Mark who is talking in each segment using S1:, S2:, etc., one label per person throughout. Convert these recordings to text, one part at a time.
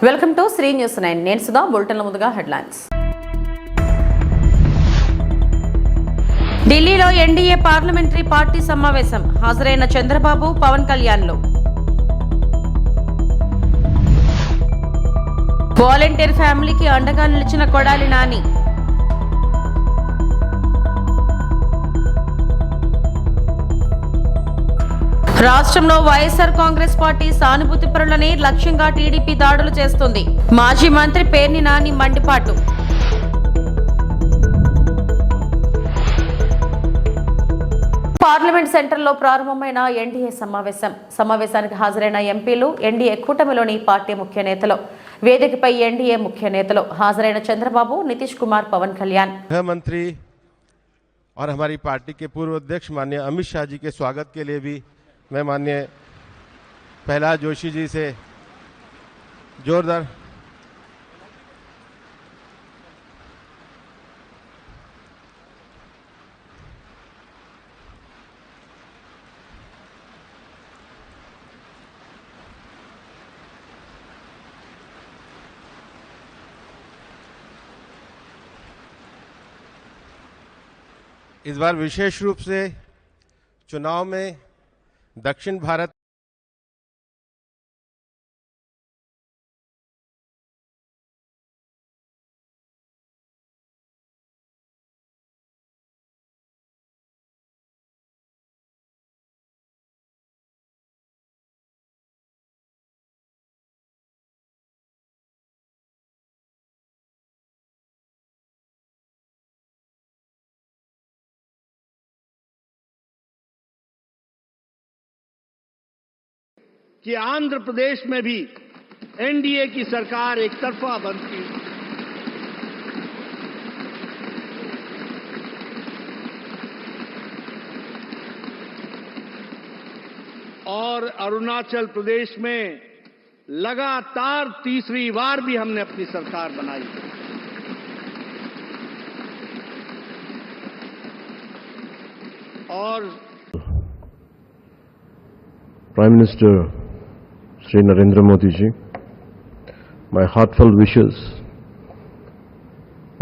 S1: Welcome to Shri news 9. నేను సుధా. బులెటిన్ల ముందుగా headlines. ఢిల్లీలో ఎన్డీఏ పార్లమెంటరీ పార్టీ సమావేశం. హాజరైన చంద్రబాబు, పవన్ కళ్యాణ్లు. వాలంటీర్ ఫ్యామిలీకి అండగా నిలిచిన కొడాలి నాని. రాష్ట్రంలో వైఎస్ఆర్ కాంగ్రెస్ పార్టీ సానుభూతి పరులనే లక్ష్యంగా టీడీపీ దాడులు చేస్తుంది. మాజీ మంత్రి పేర్ని నాని మండిపాటు. పార్లమెంట్ సెంటర్లో ప్రారంభమైన ఎన్డీఏ సమావేశానికి హాజరైన ఎంపీలు, ఎన్డీఏ కూటమిలోని పార్టీ ముఖ్య నేతలు. వేదికపై ఎన్డీఏ ముఖ్య నేతలు హాజరైన చంద్రబాబు, నితీష్ కుమార్, పవన్ కళ్యాణ్.
S2: मुख्यमंत्री और हमारी पार्टी के पूर्व अध्यक्ष माननीय अमित शाह जी के स्वागत के लिए भी मैं माननीय प्रहलाद जोशी जी से जोरदार इस बार विशेष रूप से चुनाव में दक्षिण भारत
S3: कि आंध्र प्रदेश में भी एनडीए की सरकार एक तरफा बनती और अरुणाचल प्रदेश में लगातार तीसरी बार भी हमने अपनी सरकार बनाई। और
S4: Prime Minister Shri Narendra Modi ji, my heartfelt wishes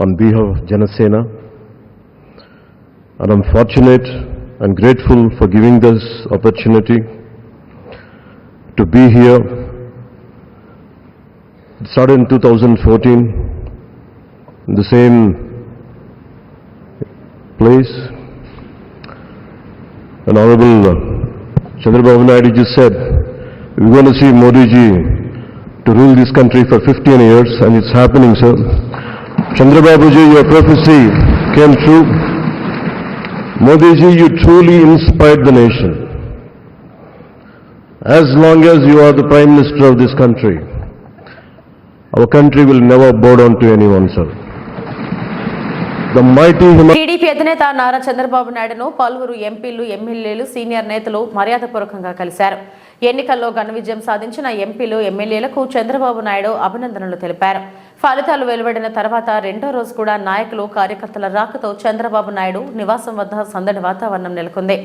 S4: on behalf of Janasena, and I'm fortunate and grateful for giving this opportunity to be here. It started in 2014 in the same place. An Honorable Chandrababu Naidu just said, we're going to see Modi ji to rule this country for 15 years, and it's happening, sir. Chandrababu ji, your prophecy came true. Modi ji, you truly inspired the nation. As long as you are the Prime Minister of this country, our country will never bow down to anyone, sir.
S1: TDP అధినేత నారా చంద్రబాబు నాయుడును పలువురు ఎంపీలు, ఎమ్మెల్యేలు, senior నేతలు మర్యాదపూర్వకంగా కలిశారు. ఎన్నికల్లో ఘన విజయం సాధించిన ఎంపీలు, ఎమ్మెల్యేలకు చంద్రబాబు నాయుడు అభినందనలు తెలిపారు. ఫలితాలు వెలువడిన తర్వాత రెండో రోజు కూడా నాయకులు, కార్యకర్తల రాకతో చంద్రబాబు నాయుడు నివాసం వద్ద సందడి వాతావరణం నెలకొంది.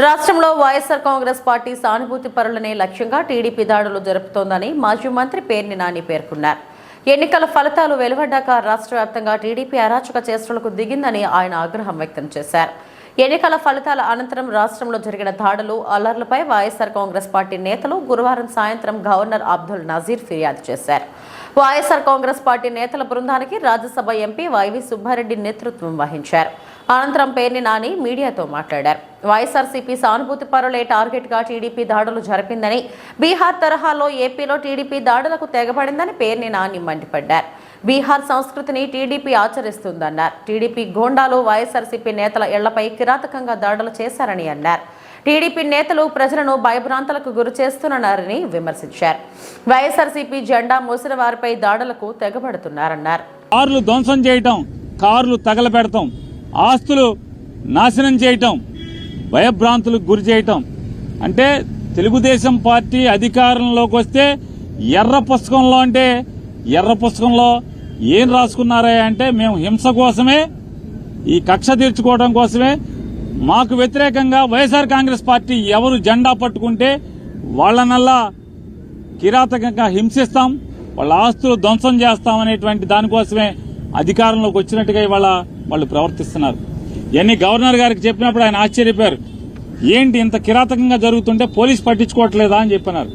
S1: రాష్ట్రంలో వైఎస్ఆర్ కాంగ్రెస్ పార్టీ సానుభూతి పరులనే లక్ష్యంగా టీడీపీ దాడులు జరుపుతోందని మాజీ మంత్రి పేర్ని నాని పేర్కొన్నారు. ఎన్నికల ఫలితాలు వెలువడ్డాక రాష్ట్ర వ్యాప్తంగా టీడీపీ అరాచక చేష్టలకు దిగిందని ఆయన ఆగ్రహం వ్యక్తం చేశారు. ఎన్నికల ఫలితాల అనంతరం రాష్ట్రంలో జరిగిన దాడులు, అల్లర్లపై వైఎస్ఆర్ కాంగ్రెస్ పార్టీ నేతలు గురువారం సాయంత్రం గవర్నర్ అబ్దుల్ నజీర్ ఫిర్యాదు చేశారు. వైఎస్ఆర్ కాంగ్రెస్ పార్టీ నేతల బృందానికి రాజ్యసభ ఎంపీ వైవి సుబ్బారెడ్డి నేతృత్వం వహించారు. అనంతరం పేర్ని నాని మీడియాతో మాట్లాడారు. వైఎస్ఆర్సీపీ సానుభూతి పరులే టార్గెట్ గా టీడీపీ దాడులు జరిపిందని, బీహార్ తరహాలో ఏపీలో టీడీపీ దాడులకు తెగబడిందని పేర్ని నాని మండిపడ్డారు. బీహార్ సంస్కృతిని టీడీపీ ఆచరిస్తుందన్నారు. టీడీపీ గోండాలు వైఎస్ఆర్సీపీ నేతల ఇళ్లపై కిరాతకంగా దాడులు చేశారని అన్నారు. టీడీపీ నేతలు ప్రజలను భయభ్రాంతులకు గురి చేస్తున్నారని విమర్శించారు. వైఎస్ఆర్సీపీ జెండా మోసిన వారిపై దాడులకు తెగబడుతున్నారన్నారు.
S5: కార్లు ధ్వంసం చేయటం, కార్లు తగలబెడటం, ఆస్తులు నాశనం చేయటం, భయభ్రాంతులకు గురి చేయటం అంటే తెలుగుదేశం పార్టీ అధికారంలోకి వస్తే ఎర్ర పుస్తకంలో ఏం రాసుకున్నారా అంటే మేము హింస కోసమే, ఈ కక్ష తీర్చుకోవడం కోసమే, మాకు వ్యతిరేకంగా వైఎస్ఆర్ కాంగ్రెస్ పార్టీ ఎవరు జెండా పట్టుకుంటే వాళ్ళనల్లా కిరాతకంగా హింసిస్తాం, వాళ్ళ ఆస్తులు ధ్వంసం చేస్తాం అనేటువంటి దానికోసమే అధికారంలోకి వచ్చినట్టుగా ఇవాళ వాళ్ళు ప్రవర్తిస్తున్నారు. ఇవన్నీ గవర్నర్ గారికి చెప్పినప్పుడు ఆయన ఆశ్చర్యపోయారు. ఏంటి ఇంత కిరాతకంగా జరుగుతుంటే పోలీసు పట్టించుకోవట్లేదా అని చెప్పినారు.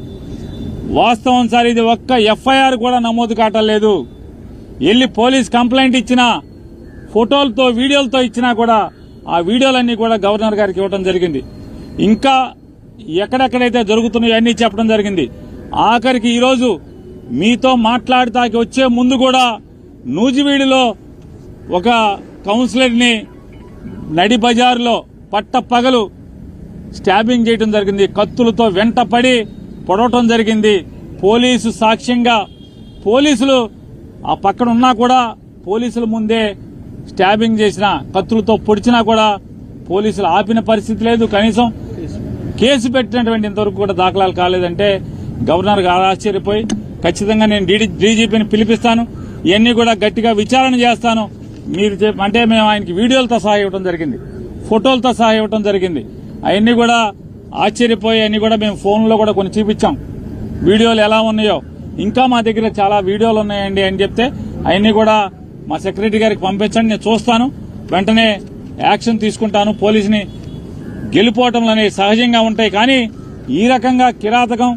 S5: వాస్తవం సార్, ఇది ఒక్క ఎఫ్ఐఆర్ కూడా నమోదు కావట్లేదు. వెళ్ళి పోలీస్ కంప్లైంట్ ఇచ్చినా, ఫోటోలతో వీడియోలతో ఇచ్చినా కూడా ఆ వీడియోలన్నీ కూడా గవర్నర్ గారికి ఇవ్వడం జరిగింది. ఇంకా ఎక్కడెక్కడైతే జరుగుతున్నాయో అన్నీ చెప్పడం జరిగింది. ఆఖరికి ఈరోజు మీతో మాట్లాడటానికి వచ్చే ముందు కూడా నూజివీడులో ఒక కౌన్సిలర్ని నడి బజారులో పట్టపగలు స్టాబింగ్ చేయడం జరిగింది. కత్తులతో వెంటపడి పొడవటం జరిగింది. పోలీసు సాక్ష్యంగా పోలీసులు ఆ పక్కన ఉన్నా కూడా పోలీసుల ముందే స్టాబింగ్ చేసిన, కత్తులతో పొడిచినా కూడా పోలీసులు ఆపిన పరిస్థితి లేదు. కనీసం కేసు పెట్టినటువంటి ఇంతవరకు కూడా దాఖలాలు కాలేదంటే గవర్నర్ గారు ఆశ్చర్యపోయి ఖచ్చితంగా నేను డీజీపీని పిలిపిస్తాను, ఇవన్నీ కూడా గట్టిగా విచారణ చేస్తాను మీరు అంటే మేము ఆయనకి వీడియోలతో సహా ఇవ్వడం జరిగింది, ఫోటోలతో సహా ఇవ్వడం జరిగింది. అవన్నీ కూడా ఆశ్చర్యపోయి అన్ని కూడా మేము ఫోన్లో కూడా కొన్ని చూపించాం, వీడియోలు ఎలా ఉన్నాయో. ఇంకా మా దగ్గర చాలా వీడియోలు ఉన్నాయండి అని చెప్తే అవన్నీ కూడా మా సెక్రటరీ గారికి పంపించండి, నేను చూస్తాను, వెంటనే యాక్షన్ తీసుకుంటాను. పోలీసుని గెలిపోవటంలో అనేవి సహజంగా ఉంటాయి, కానీ ఈ రకంగా కిరాతకం,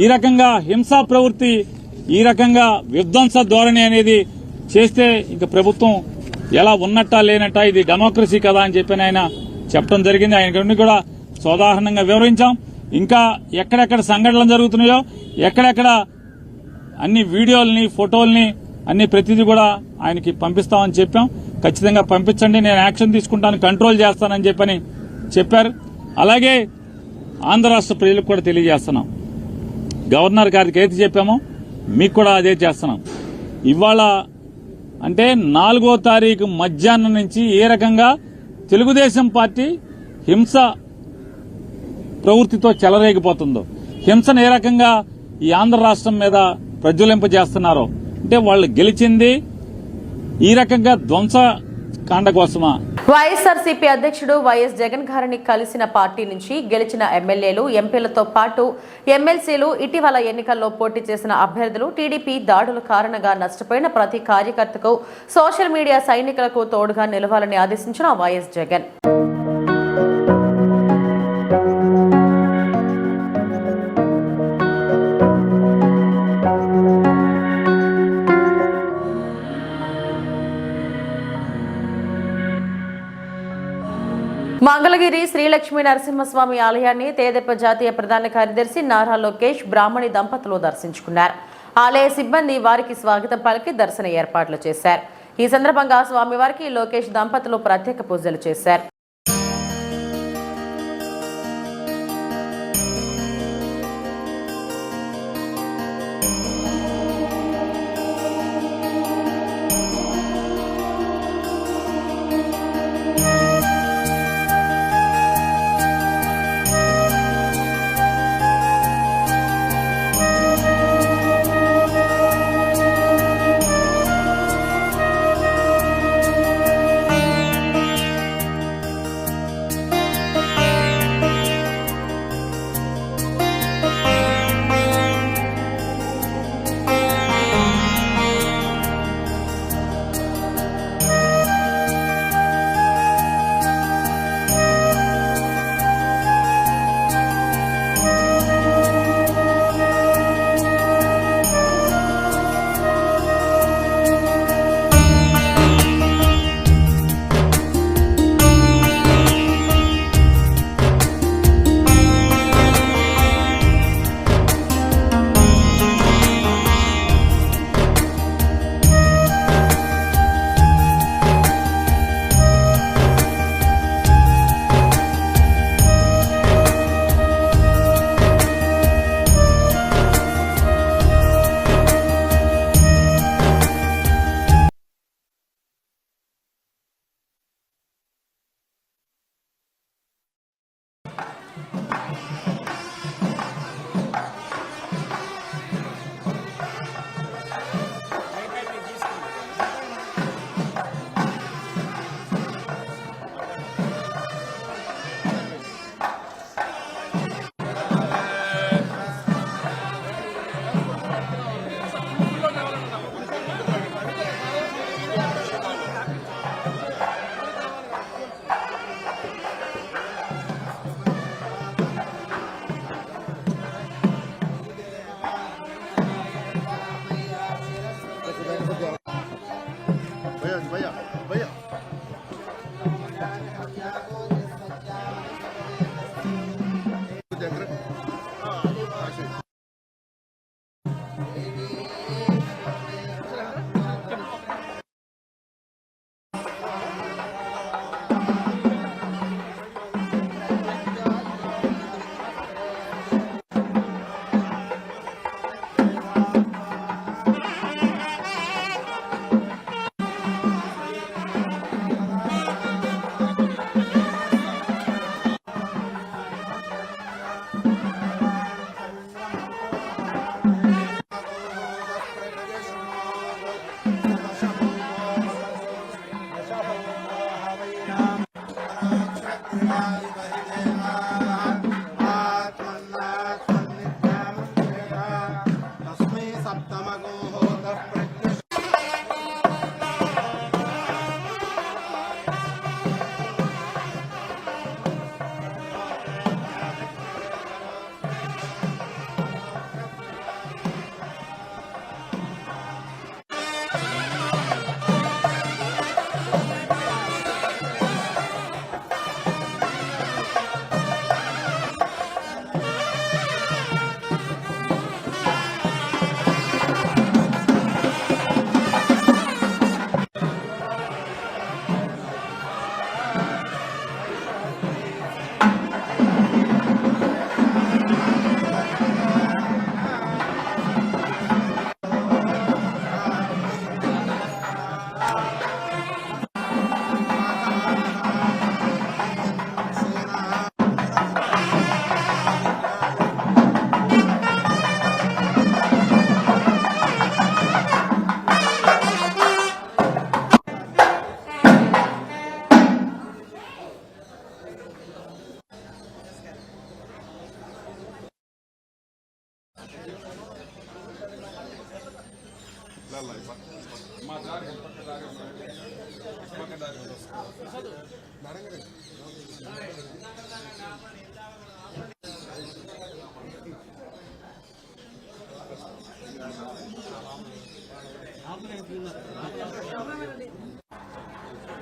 S5: ఈ రకంగా హింసా ప్రవృత్తి, ఈ రకంగా విధ్వంస ధోరణి అనేది చేస్తే ఇంకా ప్రభుత్వం ఎలా ఉన్నట్టా లేనట్టా, ఇది డెమోక్రసీ కదా అని చెప్పి ఆయన చెప్పడం జరిగింది. ఆయన కూడా సోదాహరణంగా వివరించాం. ఇంకా ఎక్కడెక్కడ సంఘటనలు జరుగుతున్నాయో, ఎక్కడెక్కడ అన్ని వీడియోల్ని, ఫోటోల్ని అన్ని ప్రతిదీ కూడా ఆయనకి పంపిస్తామని చెప్పాం. ఖచ్చితంగా పంపించండి, నేను యాక్షన్ తీసుకుంటాను, కంట్రోల్ చేస్తానని చెప్పని చెప్పారు. అలాగే ఆంధ్ర రాష్ట్ర ప్రజలకు కూడా తెలియజేస్తున్నాం, గవర్నర్ గారికి ఏది చెప్పామో మీకు కూడా అదే చేస్తున్నాం. ఇవాళ అంటే 4వ తారీఖు మధ్యాహ్నం నుంచి ఏ రకంగా తెలుగుదేశం పార్టీ హింస ప్రవృత్తితో చెలరేగిపోతుందో, హింసను ఏ రకంగా ఈ ఆంధ్ర రాష్ట్రం మీద ప్రజ్వలింపజేస్తున్నారో, అంటే వాళ్ళు గెలిచింది ఈ రకంగా ధ్వంస కాండ కోసమా?
S1: వైఎస్ఆర్సీపీ అధ్యక్షుడు వైఎస్ జగన్ గారిని కలిసిన పార్టీ నుంచి గెలిచిన ఎమ్మెల్యేలు, ఎంపీలతో పాటు ఎమ్మెల్సీలు, ఇటీవల ఎన్నికల్లో పోటీ చేసిన అభ్యర్థులు, టీడీపీ దాడుల కారణంగా నష్టపోయిన ప్రతి కార్యకర్తకు, సోషల్ మీడియా సైనికులకు తోడుగా నిలవాలని ఆదేశించిన వైఎస్ జగన్ మంగళగిరి శ్రీ లక్ష్మీ నరసింహస్వామి ఆలయాన్ని తేదెప్ప జాతీయ ప్రధాన కార్యదర్శి నారా లోకేష్ బ్రాహ్మణి దంపతులు దర్శించుకున్నారు. ఆలయ సిబ్బంది వారికి స్వాగతం పలికి దర్శన ఏర్పాట్లు చేశారు. ఈ సందర్భంగా స్వామివారికి లోకేష్ దంపతులు ప్రత్యేక పూజలు చేశారు.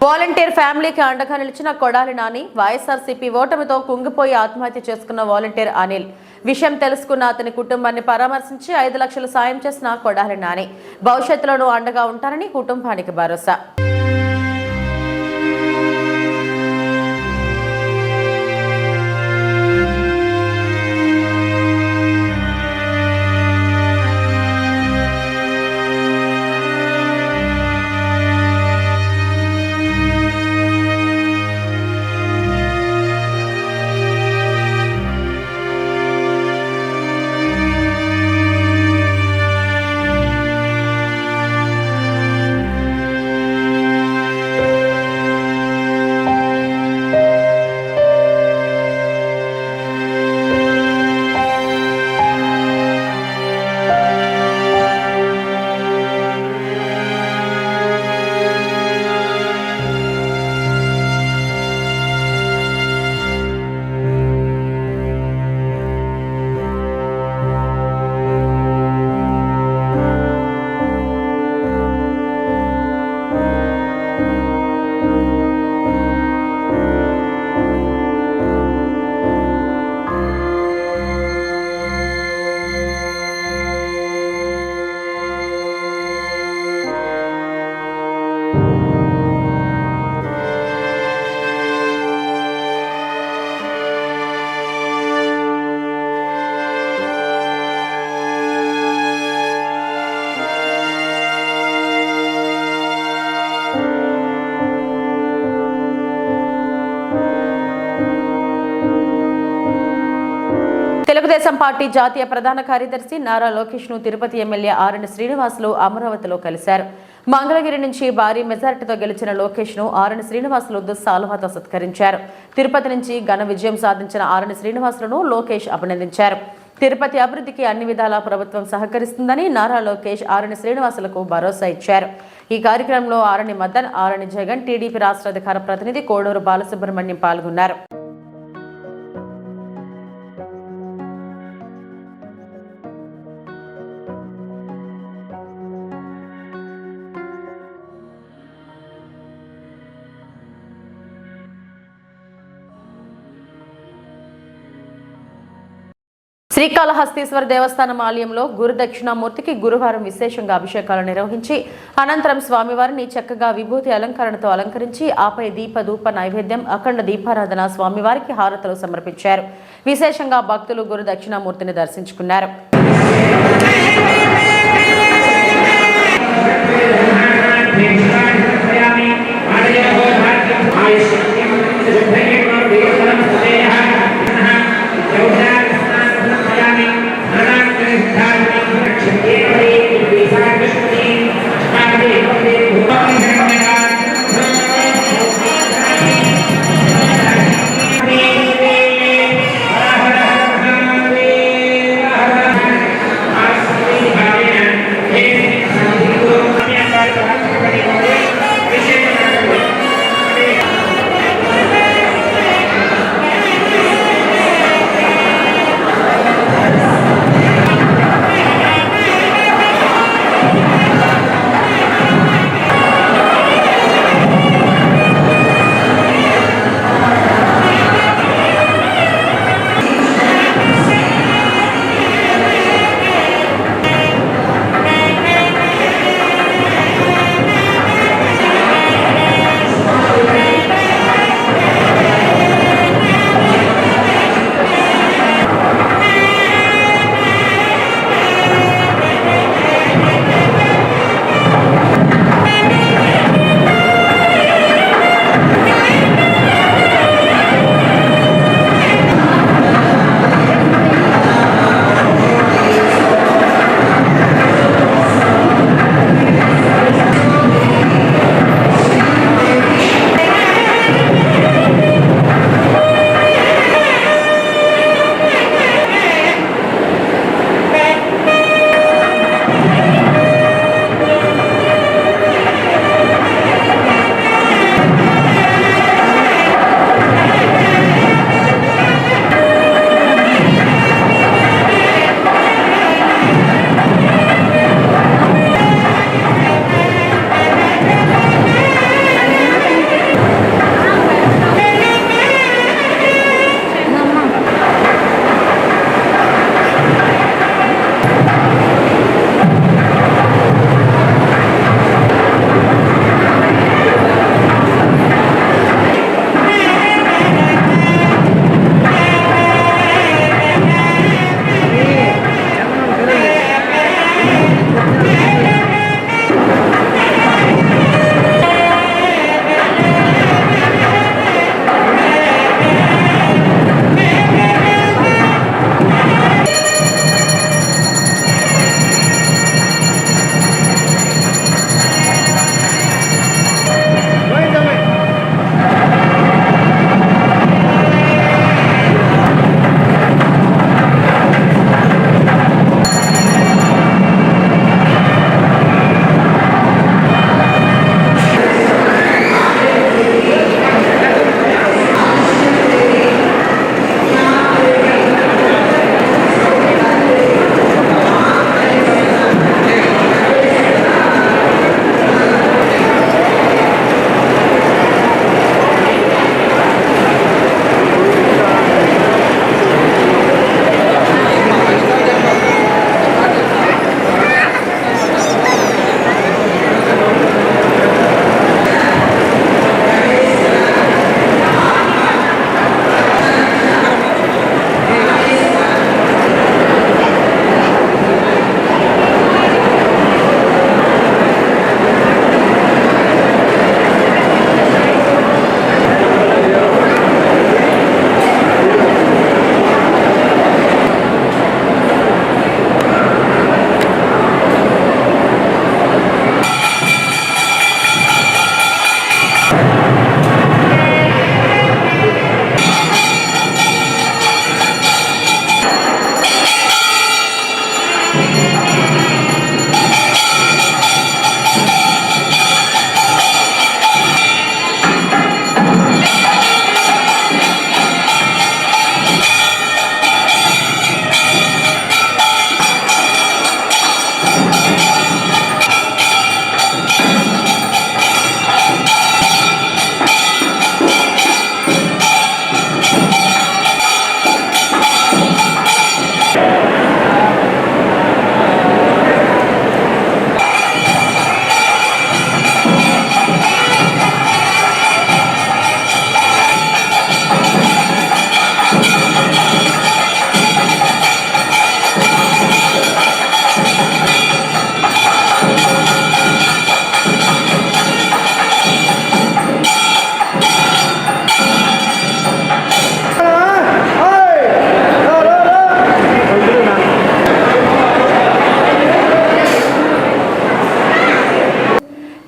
S1: వాలంటీర్ ఫ్యామిలీకి అండగా నిలిచిన కొడాలి నాని వైఎస్ఆర్సీపీ ఓటమితో కుంగిపోయి ఆత్మహత్య చేసుకున్న వాలంటీర్ అనిల్ విషయం తెలుసుకున్న అతని కుటుంబాన్ని పరామర్శించి 5 లక్షలు సాయం చేసిన కొడాలి నాని భవిష్యత్తులోనూ అండగా ఉంటారని కుటుంబానికి భరోసా. తెలుగుదేశం పార్టీ జాతీయ ప్రధాన కార్యదర్శి నారా లోకేష్ ను తిరుపతి ఎమ్మెల్యే ఆరణి శ్రీనివాసులు అమరావతిలో కలిశారు. మంగళగిరి నుంచి భారీ మెజారిటీతో గెలిచిన లోకేష్ ను ఆరణి శ్రీనివాసులు దుస్సాలువాతో సత్కరించారు. తిరుపతి నుంచి ఘన విజయం సాధించిన ఆరణి శ్రీనివాసులను లోకేష్ అభినందించారు. తిరుపతి అభివృద్ధికి అన్ని విధాలా ప్రభుత్వం సహకరిస్తుందని నారా లోకేష్ ఆరణి శ్రీనివాసులకు భరోసా ఇచ్చారు. ఈ కార్యక్రమంలో ఆరణి మదన్, ఆరణి జగన్, టీడీపీ రాష్ట్ర అధికార ప్రతినిధి కోడూరు బాలసుబ్రహ్మణ్యం పాల్గొన్నారు. శ్రీకాళహస్తీశ్వర దేవస్థానం ఆలయంలో గురు దక్షిణామూర్తికి గురువారం విశేషంగా అభిషేకాలు నిర్వహించి అనంతరం స్వామివారిని చక్కగా విభూతి అలంకరణతో అలంకరించి ఆపై దీప ధూప నైవేద్యం అఖండ దీపారాధన స్వామివారికి హారతులు సమర్పించారు. విశేషంగా భక్తులు గురు దక్షిణామూర్తిని దర్శించుకున్నారు.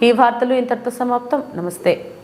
S1: ఈ వార్తలు ఇంతటితో సమాప్తం. నమస్తే.